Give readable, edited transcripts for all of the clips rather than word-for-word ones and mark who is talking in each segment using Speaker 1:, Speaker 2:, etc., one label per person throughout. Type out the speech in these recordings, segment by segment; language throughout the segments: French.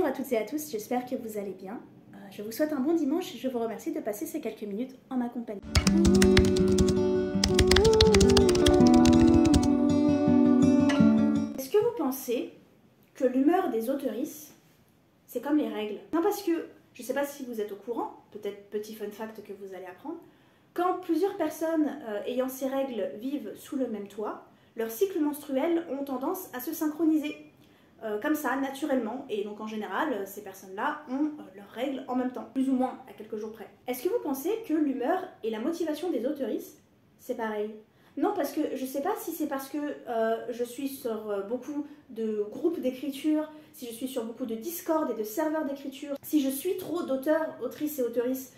Speaker 1: Bonjour à toutes et à tous, j'espère que vous allez bien. Je vous souhaite un bon dimanche et je vous remercie de passer ces quelques minutes en ma compagnie. Est-ce que vous pensez que l'humeur des auteurices, c'est comme les règles? Non, parce que, je ne sais pas si vous êtes au courant, peut-être petit fun fact que vous allez apprendre, quand plusieurs personnes ayant ces règles vivent sous le même toit, leurs cycles menstruels ont tendance à se synchroniser. Comme ça, naturellement, et donc en général, ces personnes-là ont leurs règles en même temps, plus ou moins à quelques jours près. Est-ce que vous pensez que l'humeur et la motivation des auteurices, c'est pareil? Non, parce que je sais pas si c'est parce que je suis sur beaucoup de groupes d'écriture, si je suis sur beaucoup de Discord et de serveurs d'écriture, si je suis trop d'auteurs, autrices et auteurices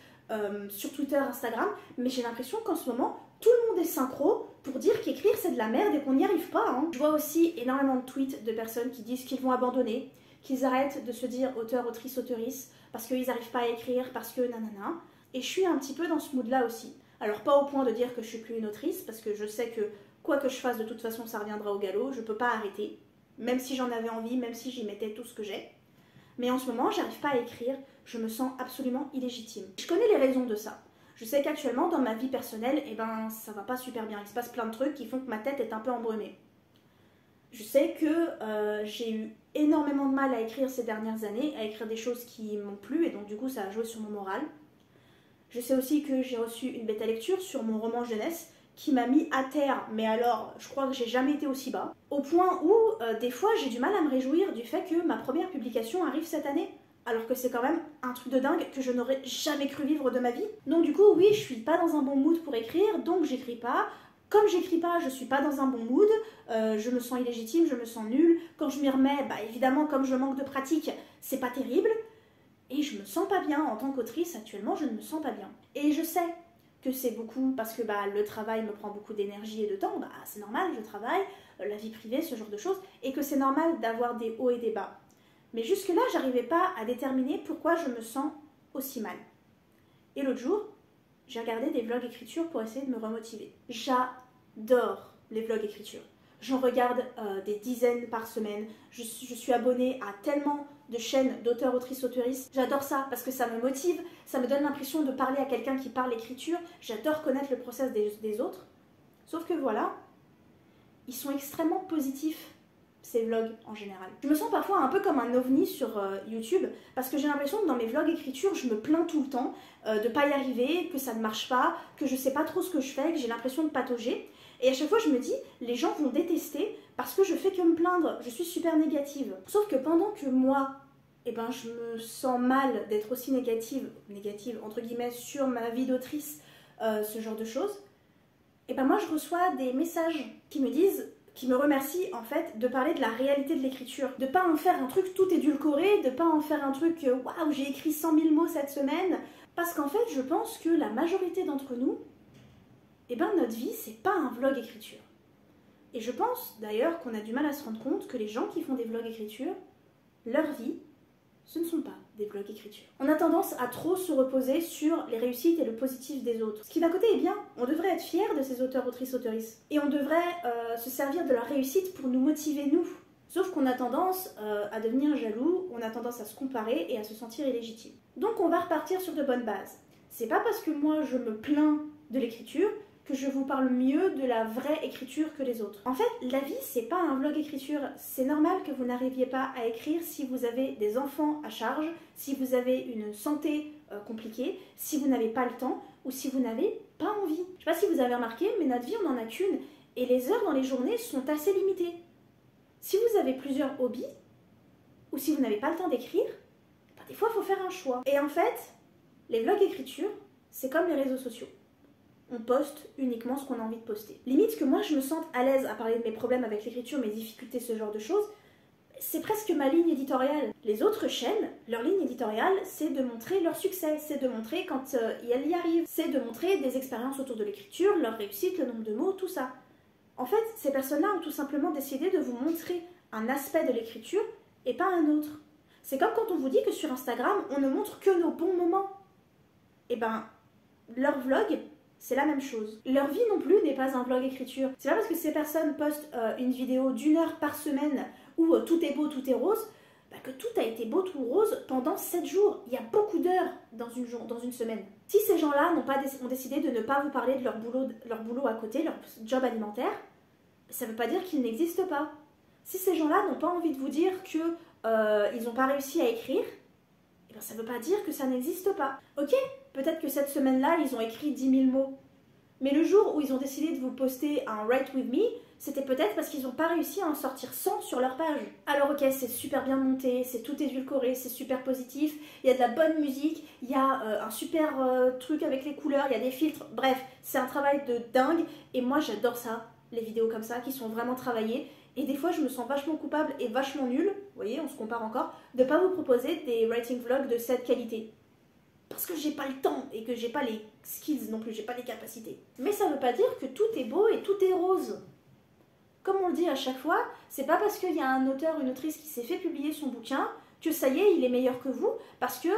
Speaker 1: sur Twitter, Instagram, mais j'ai l'impression qu'en ce moment, tout le monde est synchro pour dire qu'écrire c'est de la merde et qu'on n'y arrive pas. Hein. Je vois aussi énormément de tweets de personnes qui disent qu'ils vont abandonner, qu'ils arrêtent de se dire auteur, autrice, auteurice, parce qu'ils n'arrivent pas à écrire, parce que nanana. Et je suis un petit peu dans ce mood-là aussi. Alors pas au point de dire que je suis plus une autrice, parce que je sais que quoi que je fasse, de toute façon ça reviendra au galop, je peux pas arrêter, même si j'en avais envie, même si j'y mettais tout ce que j'ai. Mais en ce moment, j'arrive pas à écrire, je me sens absolument illégitime. Je connais les raisons de ça. Je sais qu'actuellement, dans ma vie personnelle, eh ben, ça va pas super bien. Il se passe plein de trucs qui font que ma tête est un peu embrumée. Je sais que j'ai eu énormément de mal à écrire ces dernières années, à écrire des choses qui m'ont plu, et donc du coup, ça a joué sur mon moral. Je sais aussi que j'ai reçu une bêta lecture sur mon roman jeunesse, qui m'a mis à terre, mais alors, je crois que j'ai jamais été aussi bas. Au point où, des fois, j'ai du mal à me réjouir du fait que ma première publication arrive cette année. Alors que c'est quand même un truc de dingue que je n'aurais jamais cru vivre de ma vie. Donc du coup, oui, je suis pas dans un bon mood pour écrire, donc j'écris pas. Comme j'écris pas, je suis pas dans un bon mood, je me sens illégitime, je me sens nulle. Quand je m'y remets, bah évidemment, comme je manque de pratique, c'est pas terrible. Et je me sens pas bien. En tant qu'autrice, actuellement, je ne me sens pas bien. Et je sais que c'est beaucoup parce que bah, le travail me prend beaucoup d'énergie et de temps, bah c'est normal, je travaille, la vie privée, ce genre de choses, et que c'est normal d'avoir des hauts et des bas. Mais jusque-là, j'arrivais pas à déterminer pourquoi je me sens aussi mal. Et l'autre jour, j'ai regardé des vlogs écriture pour essayer de me remotiver. J'adore les vlogs écriture. J'en regarde des dizaines par semaine. Je suis abonnée à tellement de chaînes d'auteurs, autrices, auteuristes. J'adore ça parce que ça me motive, ça me donne l'impression de parler à quelqu'un qui parle l'écriture. J'adore connaître le process des autres. Sauf que voilà, ils sont extrêmement positifs, ces vlogs en général. Je me sens parfois un peu comme un ovni sur YouTube parce que j'ai l'impression que dans mes vlogs écriture, je me plains tout le temps de pas y arriver, que ça ne marche pas, que je sais pas trop ce que je fais, que j'ai l'impression de patauger. Et à chaque fois, je me dis, les gens vont détester parce que je fais que me plaindre, je suis super négative. Sauf que pendant que moi, eh ben, je me sens mal d'être aussi négative entre guillemets, sur ma vie d'autrice, ce genre de choses, et ben moi je reçois des messages qui me disent, qui me remercie en fait de parler de la réalité de l'écriture, de pas en faire un truc tout édulcoré, de pas en faire un truc waouh j'ai écrit 100 000 mots cette semaine, parce qu'en fait je pense que la majorité d'entre nous, eh ben notre vie c'est pas un vlog écriture. Et je pense d'ailleurs qu'on a du mal à se rendre compte que les gens qui font des vlogs écriture, leur vie, ce ne sont pas des vlogs écriture. On a tendance à trop se reposer sur les réussites et le positif des autres. Ce qui d'un côté est bien, on devrait être fiers de ces auteurs, autrices, auteuristes. Et on devrait se servir de leur réussite pour nous motiver nous. Sauf qu'on a tendance à devenir jaloux, on a tendance à se comparer et à se sentir illégitime. Donc on va repartir sur de bonnes bases. C'est pas parce que moi je me plains de l'écriture que je vous parle mieux de la vraie écriture que les autres. En fait, la vie, c'est pas un vlog écriture. C'est normal que vous n'arriviez pas à écrire si vous avez des enfants à charge, si vous avez une santé compliquée, si vous n'avez pas le temps ou si vous n'avez pas envie. Je sais pas si vous avez remarqué, mais notre vie, on n'en a qu'une et les heures dans les journées sont assez limitées. Si vous avez plusieurs hobbies ou si vous n'avez pas le temps d'écrire, ben, des fois, il faut faire un choix. Et en fait, les vlogs écriture, c'est comme les réseaux sociaux. On poste uniquement ce qu'on a envie de poster. Limite que moi je me sente à l'aise à parler de mes problèmes avec l'écriture, mes difficultés, ce genre de choses, c'est presque ma ligne éditoriale. Les autres chaînes, leur ligne éditoriale, c'est de montrer leur succès, c'est de montrer quand elles y arrivent, c'est de montrer des expériences autour de l'écriture, leur réussite, le nombre de mots, tout ça. En fait, ces personnes-là ont tout simplement décidé de vous montrer un aspect de l'écriture et pas un autre. C'est comme quand on vous dit que sur Instagram, on ne montre que nos bons moments. Et ben, leur vlog, c'est la même chose. Leur vie non plus n'est pas un vlog écriture. C'est pas parce que ces personnes postent une vidéo d'1 heure par semaine où tout est beau, tout est rose, bah, que tout a été beau tout rose pendant 7 jours. Il y a beaucoup d'heures dans une semaine. Si ces gens-là ont décidé de ne pas vous parler de leur boulot à côté, leur job alimentaire, ça ne veut pas dire qu'ils n'existent pas. Si ces gens-là n'ont pas envie de vous dire qu'ils n'ont pas réussi à écrire, eh ben, ça ne veut pas dire que ça n'existe pas. Ok, peut-être que cette semaine-là, ils ont écrit 10 000 mots. Mais le jour où ils ont décidé de vous poster un Write With Me, c'était peut-être parce qu'ils n'ont pas réussi à en sortir 100 sur leur page. Alors ok, c'est super bien monté, c'est tout édulcoré, c'est super positif, il y a de la bonne musique, il y a un super truc avec les couleurs, il y a des filtres, bref, c'est un travail de dingue, et moi j'adore ça, les vidéos comme ça, qui sont vraiment travaillées, et des fois je me sens vachement coupable et vachement nulle, vous voyez, on se compare encore, de ne pas vous proposer des writing vlogs de cette qualité. Parce que j'ai pas le temps et que j'ai pas les skills non plus, j'ai pas les capacités. Mais ça veut pas dire que tout est beau et tout est rose. Comme on le dit à chaque fois, c'est pas parce qu'il y a un auteur ou une autrice qui s'est fait publier son bouquin que ça y est, il est meilleur que vous, parce que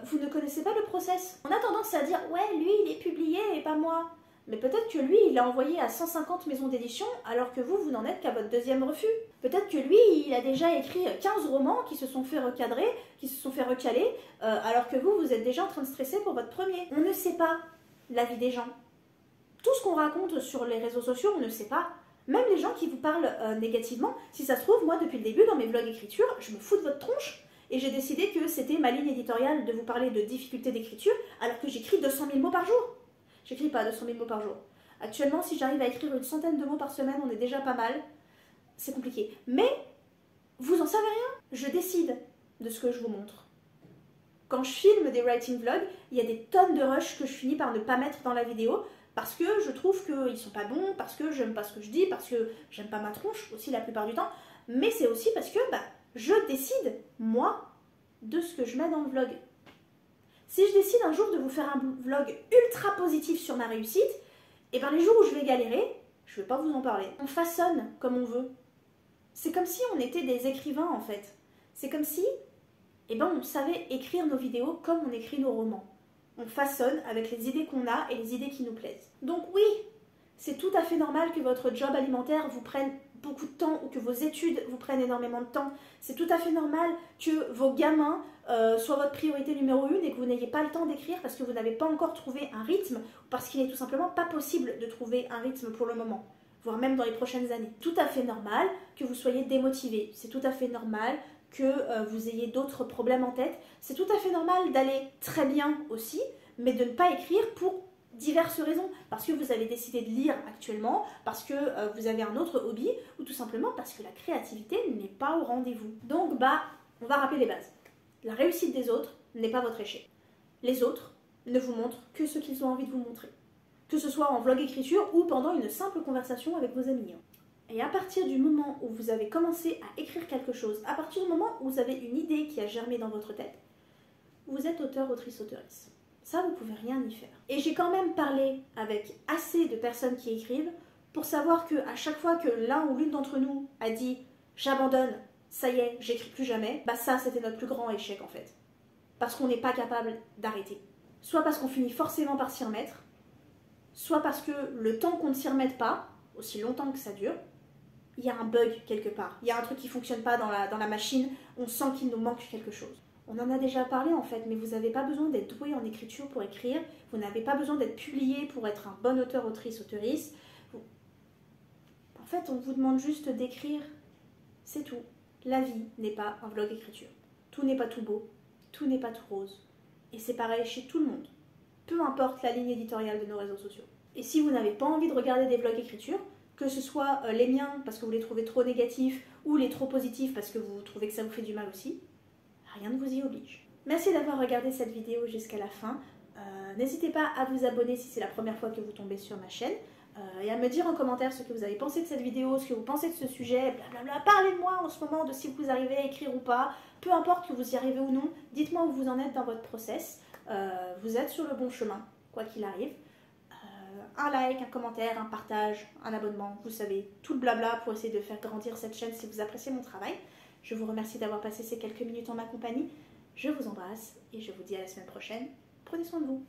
Speaker 1: vous ne connaissez pas le process. On a tendance à dire, ouais, lui, il est publié et pas moi. Mais peut-être que lui, il a envoyé à 150 maisons d'édition, alors que vous n'en êtes qu'à votre deuxième refus. Peut-être que lui, il a déjà écrit 15 romans qui se sont fait recadrer, qui se sont fait recaler, alors que vous êtes déjà en train de stresser pour votre premier. On ne sait pas la vie des gens. Tout ce qu'on raconte sur les réseaux sociaux, on ne sait pas. Même les gens qui vous parlent négativement, si ça se trouve, moi, depuis le début, dans mes vlogs écriture, je me fous de votre tronche, et j'ai décidé que c'était ma ligne éditoriale de vous parler de difficultés d'écriture, alors que j'écris 200 000 mots par jour. J'écris pas 200 000 mots par jour. Actuellement, si j'arrive à écrire une centaine de mots par semaine, on est déjà pas mal. C'est compliqué. Mais, vous en savez rien. Je décide de ce que je vous montre. Quand je filme des writing vlogs, il y a des tonnes de rushs que je finis par ne pas mettre dans la vidéo, parce que je trouve qu'ils sont pas bons, parce que j'aime pas ce que je dis, parce que j'aime pas ma tronche, aussi la plupart du temps. Mais c'est aussi parce que je décide, moi, de ce que je mets dans le vlog. Si je décide un jour de vous faire un vlog ultra positif sur ma réussite, et bien les jours où je vais galérer, je ne vais pas vous en parler. On façonne comme on veut. C'est comme si on était des écrivains en fait. C'est comme si on savait écrire nos vidéos comme on écrit nos romans. On façonne avec les idées qu'on a et les idées qui nous plaisent. Donc oui, c'est tout à fait normal que votre job alimentaire vous prenne beaucoup de temps ou que vos études vous prennent énormément de temps. C'est tout à fait normal que vos gamins soient votre priorité numéro 1 et que vous n'ayez pas le temps d'écrire parce que vous n'avez pas encore trouvé un rythme ou parce qu'il n'est tout simplement pas possible de trouver un rythme pour le moment, voire même dans les prochaines années. Tout à fait normal que vous soyez démotivé. C'est tout à fait normal que vous ayez d'autres problèmes en tête. C'est tout à fait normal d'aller très bien aussi, mais de ne pas écrire pour diverses raisons, parce que vous avez décidé de lire actuellement, parce que vous avez un autre hobby, ou tout simplement parce que la créativité n'est pas au rendez-vous. Donc on va rappeler les bases. La réussite des autres n'est pas votre échec. Les autres ne vous montrent que ce qu'ils ont envie de vous montrer, que ce soit en vlog écriture ou pendant une simple conversation avec vos amis. Et à partir du moment où vous avez commencé à écrire quelque chose, à partir du moment où vous avez une idée qui a germé dans votre tête, vous êtes auteur, autrice, auteuresse. Ça, vous pouvez rien y faire. Et j'ai quand même parlé avec assez de personnes qui écrivent pour savoir qu'à chaque fois que l'un ou l'une d'entre nous a dit « j'abandonne, ça y est, j'écris plus jamais », ça, c'était notre plus grand échec en fait. Parce qu'on n'est pas capable d'arrêter. Soit parce qu'on finit forcément par s'y remettre, soit parce que le temps qu'on ne s'y remette pas, aussi longtemps que ça dure, il y a un bug quelque part. Il y a un truc qui ne fonctionne pas dans la machine, on sent qu'il nous manque quelque chose. On en a déjà parlé en fait, mais vous n'avez pas besoin d'être doué en écriture pour écrire, vous n'avez pas besoin d'être publié pour être un bon auteur, autrice, auteuriste. En fait, on vous demande juste d'écrire, c'est tout. La vie n'est pas un vlog écriture. Tout n'est pas tout beau, tout n'est pas tout rose. Et c'est pareil chez tout le monde. Peu importe la ligne éditoriale de nos réseaux sociaux. Et si vous n'avez pas envie de regarder des vlogs écriture, que ce soit les miens parce que vous les trouvez trop négatifs ou les trop positifs parce que vous trouvez que ça vous fait du mal aussi, rien ne vous y oblige. Merci d'avoir regardé cette vidéo jusqu'à la fin. N'hésitez pas à vous abonner si c'est la première fois que vous tombez sur ma chaîne et à me dire en commentaire ce que vous avez pensé de cette vidéo, ce que vous pensez de ce sujet, blablabla. Parlez-moi en ce moment de si vous arrivez à écrire ou pas, peu importe que vous y arrivez ou non, dites-moi où vous en êtes dans votre process. Vous êtes sur le bon chemin, quoi qu'il arrive. Un like, un commentaire, un partage, un abonnement, vous savez, tout le blabla pour essayer de faire grandir cette chaîne si vous appréciez mon travail. Je vous remercie d'avoir passé ces quelques minutes en ma compagnie. Je vous embrasse et je vous dis à la semaine prochaine. Prenez soin de vous.